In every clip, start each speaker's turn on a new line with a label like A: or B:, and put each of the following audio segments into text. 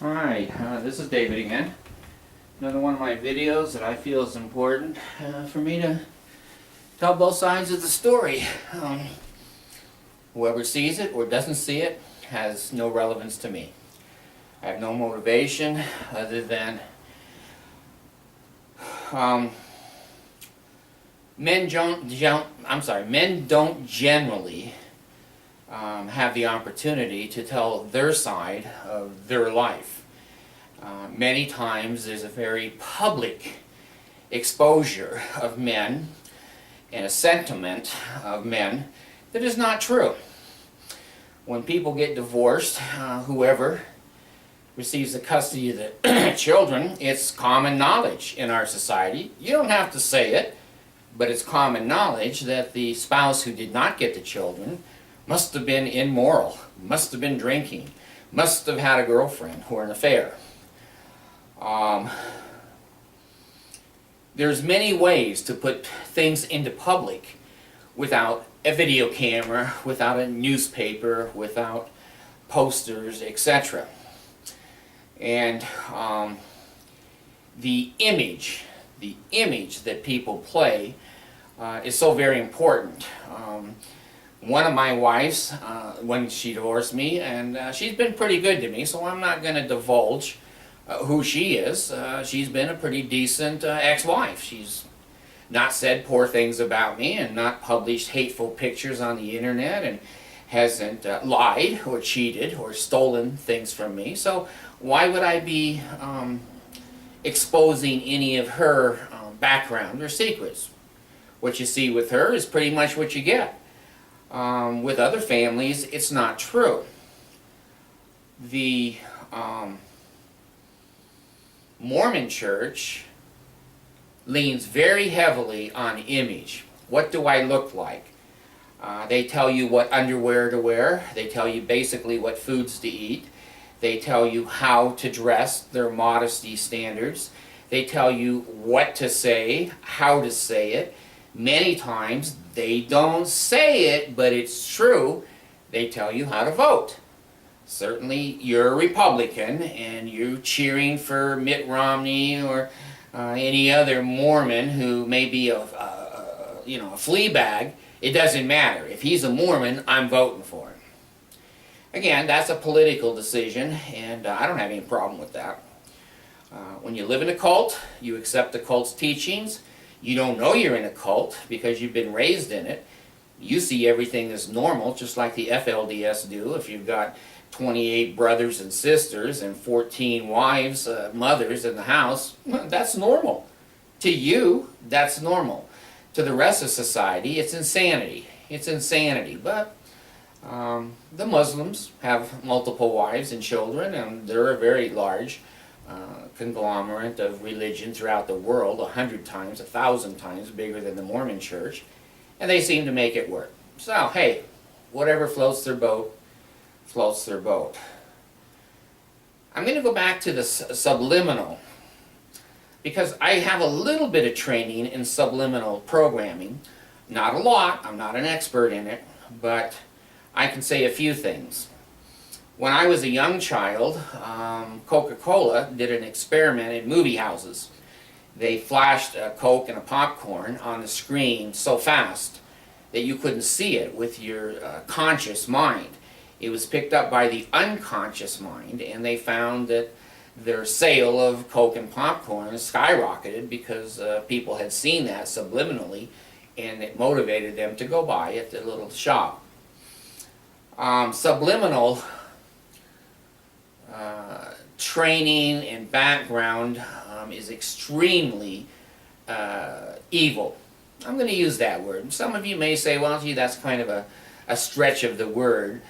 A: Alright, this is David again. Another one of my videos that I feel is important for me to tell both sides of the story. Whoever sees it or doesn't see it has no relevance to me. I have no motivation other than men don't generally have the opportunity to tell their side of their life. Many times there's a very public exposure of men and a sentiment of men that is not true. When people get divorced, whoever receives the custody of the children, it's common knowledge in our society. You don't have to say it, but it's common knowledge that the spouse who did not get the children must have been immoral, must have been drinking, must have had a girlfriend or an affair. There's many ways to put things into public without a video camera, without a newspaper, without posters, etc. And the image that people play is so very important. One of my wives, when she divorced me, and she's been pretty good to me, so I'm not going to divulge who she is. She's been a pretty decent ex-wife. She's not said poor things about me and not published hateful pictures on the internet and hasn't lied or cheated or stolen things from me. So why would I be exposing any of her background or secrets? What you see with her is pretty much what you get. With other families, it's not true. The Mormon church leans very heavily on image. What do I look like? They tell you what underwear to wear. They tell you basically what foods to eat. They tell you how to dress, their modesty standards. They tell you what to say, how to say it. Many times they don't say it, but it's true. They tell you how to vote. Certainly you're a Republican and you're cheering for Mitt Romney or any other Mormon who may be a flea bag. It doesn't matter. If he's a Mormon, I'm voting for him. Again, that's a political decision, and I don't have any problem with that. When you live in a cult, you accept the cult's teachings. You don't know you're in a cult because you've been raised in it. You see everything as normal, just like the FLDS do. If you've got 28 brothers and sisters and 14 wives, mothers in the house, that's normal. To you, that's normal. To the rest of society, it's insanity. It's insanity. But the Muslims have multiple wives and children, and they're a very large conglomerate of religion throughout the world, 100 times, 1,000 times bigger than the Mormon church, and they seem to make it work. So, hey, whatever floats their boat, floats their boat. I'm going to go back to the subliminal, because I have a little bit of training in subliminal programming. Not a lot, I'm not an expert in it, but I can say a few things. When I was a young child, Coca-Cola did an experiment in movie houses. They flashed a Coke and a popcorn on the screen so fast that you couldn't see it with your conscious mind. It was picked up by the unconscious mind, and they found that their sale of Coke and popcorn skyrocketed because people had seen that subliminally, and it motivated them to go buy at the little shop. Subliminal training and background is extremely evil. I'm going to use that word. Some of you may say, well, gee, that's kind of a stretch of the word.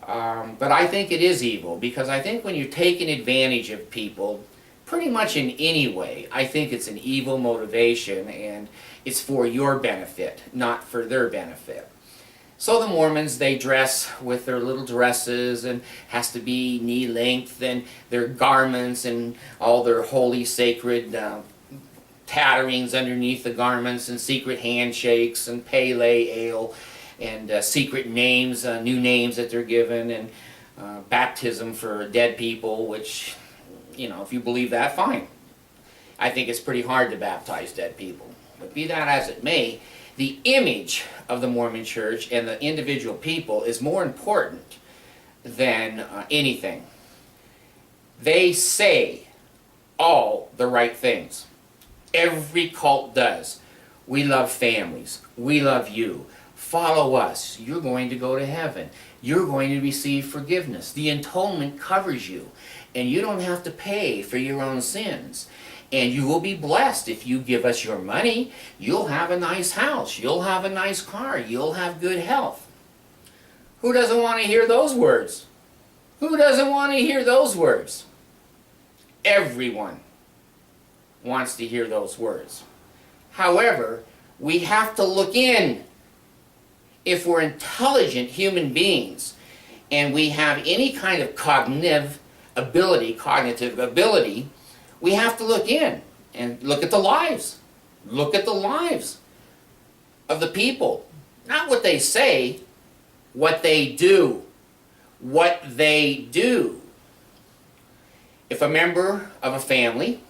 A: But I think it is evil, because I think when you're taking advantage of people, pretty much in any way, I think it's an evil motivation, and it's for your benefit, not for their benefit. So the Mormons, they dress with their little dresses, and has to be knee length, and their garments and all their holy sacred tatterings underneath the garments, and secret handshakes and pale ale and secret names, new names that they're given, and baptism for dead people, which if you believe that, fine. I think it's pretty hard to baptize dead people. But be that as it may, the image of the Mormon Church and the individual people is more important than anything. They say all the right things. Every cult does. We love families. We love you. Follow us. You're going to go to heaven. You're going to receive forgiveness. The atonement covers you. And you don't have to pay for your own sins. And you will be blessed if you give us your money. You'll have a nice house. You'll have a nice car. You'll have good health. Who doesn't want to hear those words? Who doesn't want to hear those words? Everyone wants to hear those words. However, we have to look in. If we're intelligent human beings and we have any kind of cognitive ability, we have to look in and look at the lives. Look at the lives of the people. Not what they say, what they do. What they do. If a member of a family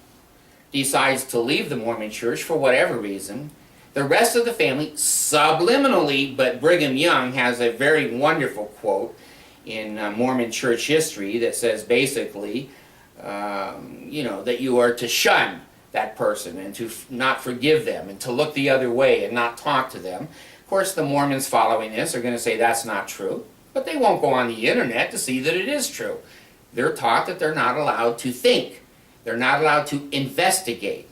A: decides to leave the Mormon Church for whatever reason, the rest of the family, subliminally, but Brigham Young has a very wonderful quote in Mormon Church history that says basically, that you are to shun that person and to not forgive them and to look the other way and not talk to them. Of course, the Mormons following this are going to say that's not true, but they won't go on the internet to see that it is true. They're taught that they're not allowed to think. They're not allowed to investigate.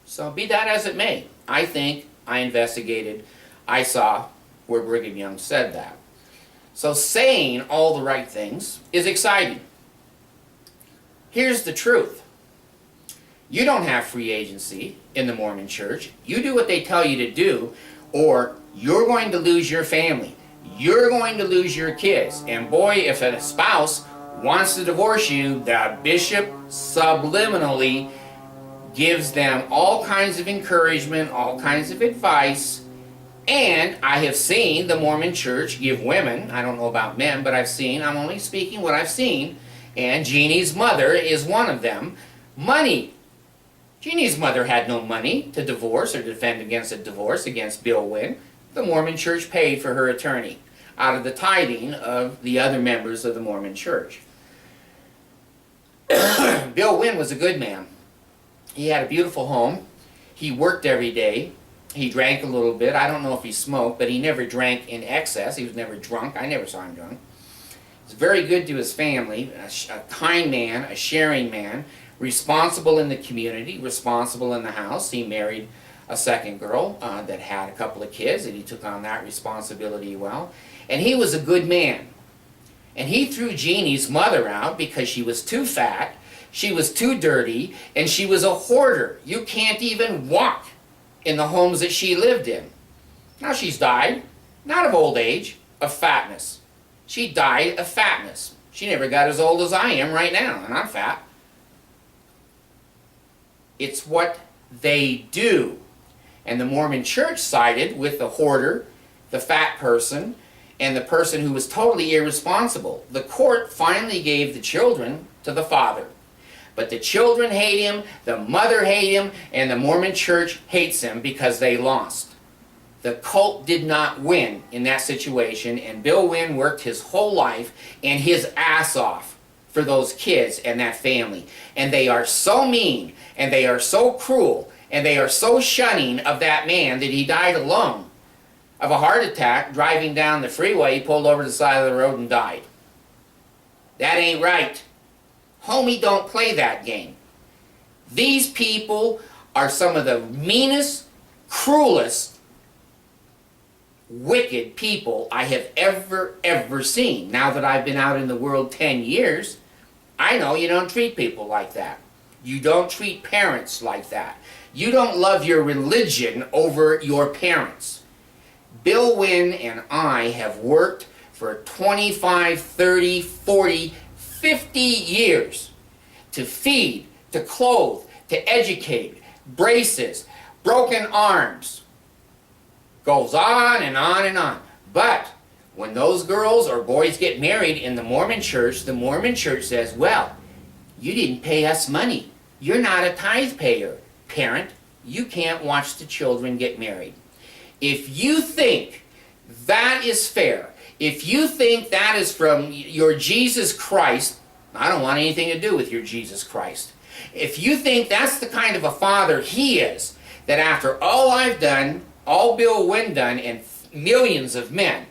A: So be that as it may, I think I investigated. I saw where Brigham Young said that. So saying all the right things is exciting. Here's the truth. You don't have free agency in the Mormon Church. You do what they tell you to do, or you're going to lose your family. You're going to lose your kids. And boy, if a spouse wants to divorce you, the bishop subliminally gives them all kinds of encouragement, all kinds of advice. And I have seen the Mormon Church give women, I don't know about men, but I'm only speaking what I've seen, and Jeannie's mother is one of them, money. Jeannie's mother had no money to divorce or defend against a divorce against Bill Wynn. The Mormon Church paid for her attorney out of the tithing of the other members of the Mormon Church. Bill Wynn was a good man. He had a beautiful home. He worked every day. He drank a little bit. I don't know if he smoked, but he never drank in excess. He was never drunk. I never saw him drunk. He was very good to his family, a kind man, a sharing man, responsible in the community, responsible in the house. He married a second girl that had a couple of kids, and he took on that responsibility well. And he was a good man. And he threw Jeannie's mother out because she was too fat, she was too dirty, and she was a hoarder. You can't even walk in the homes that she lived in. Now she's died, not of old age, of fatness. She died of fatness. She never got as old as I am right now, and I'm fat. It's what they do. And the Mormon Church sided with the hoarder, the fat person, and the person who was totally irresponsible. The court finally gave the children to the father. But the children hate him, the mother hates him, and the Mormon Church hates him because they lost. The cult did not win in that situation, and Bill Wynn worked his whole life and his ass off for those kids and that family. And they are so mean, and they are so cruel, and they are so shunning of that man that he died alone of a heart attack driving down the freeway. He pulled over to the side of the road and died. That ain't right. Homie, don't play that game. These people are some of the meanest, cruelest, wicked people I have ever seen. Now that I've been out in the world 10 years, I know you don't treat people like that. You don't treat parents like that. You don't love your religion over your parents. Bill Wynn and I have worked for 25, 30, 40, 50 years to feed, to clothe, to educate, braces, broken arms. Goes on and on and on. But when those girls or boys get married in the Mormon Church says, well, You didn't pay us money. You're not a tithe payer. Parent, you can't watch the children get married. If you think that is fair, if you think that is from your Jesus Christ, I don't want anything to do with your Jesus Christ. If you think that's the kind of a father he is, that after all I've done, all Bill Wynn done, and millions of men,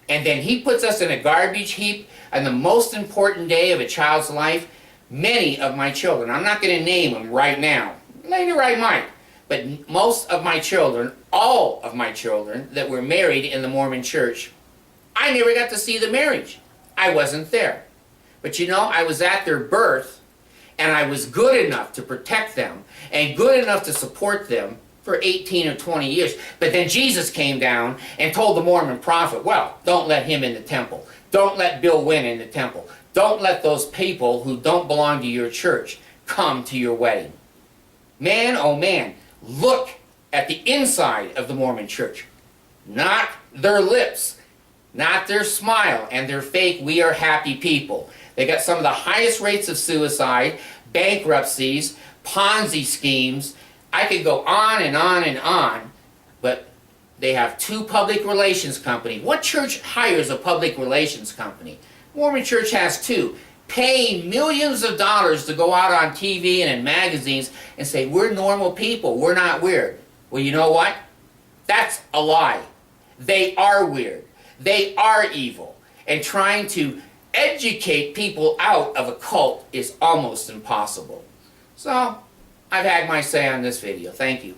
A: and then he puts us in a garbage heap on the most important day of a child's life, many of my children, I'm not going to name them right now, later I might, but most of my children, all of my children that were married in the Mormon church, I never got to see the marriage. I wasn't there. But you know, I was at their birth, and I was good enough to protect them, and good enough to support them for 18 or 20 years. But then Jesus came down and told the Mormon prophet, well, don't let him in the temple. Don't let Bill Wynn in the temple. Don't let those people who don't belong to your church come to your wedding. Man, oh man, look at the inside of the Mormon church. Not their lips, not their smile and their fake, we are happy people. They got some of the highest rates of suicide, bankruptcies, Ponzi schemes. I could go on and on and on, but they have 2 public relations companies. What church hires a public relations company? Mormon church has 2. Paying millions of dollars to go out on TV and in magazines and say, we're normal people, we're not weird. Well, you know what? That's a lie. They are weird. They are evil. And trying to educate people out of a cult is almost impossible. So, I've had my say on this video. Thank you.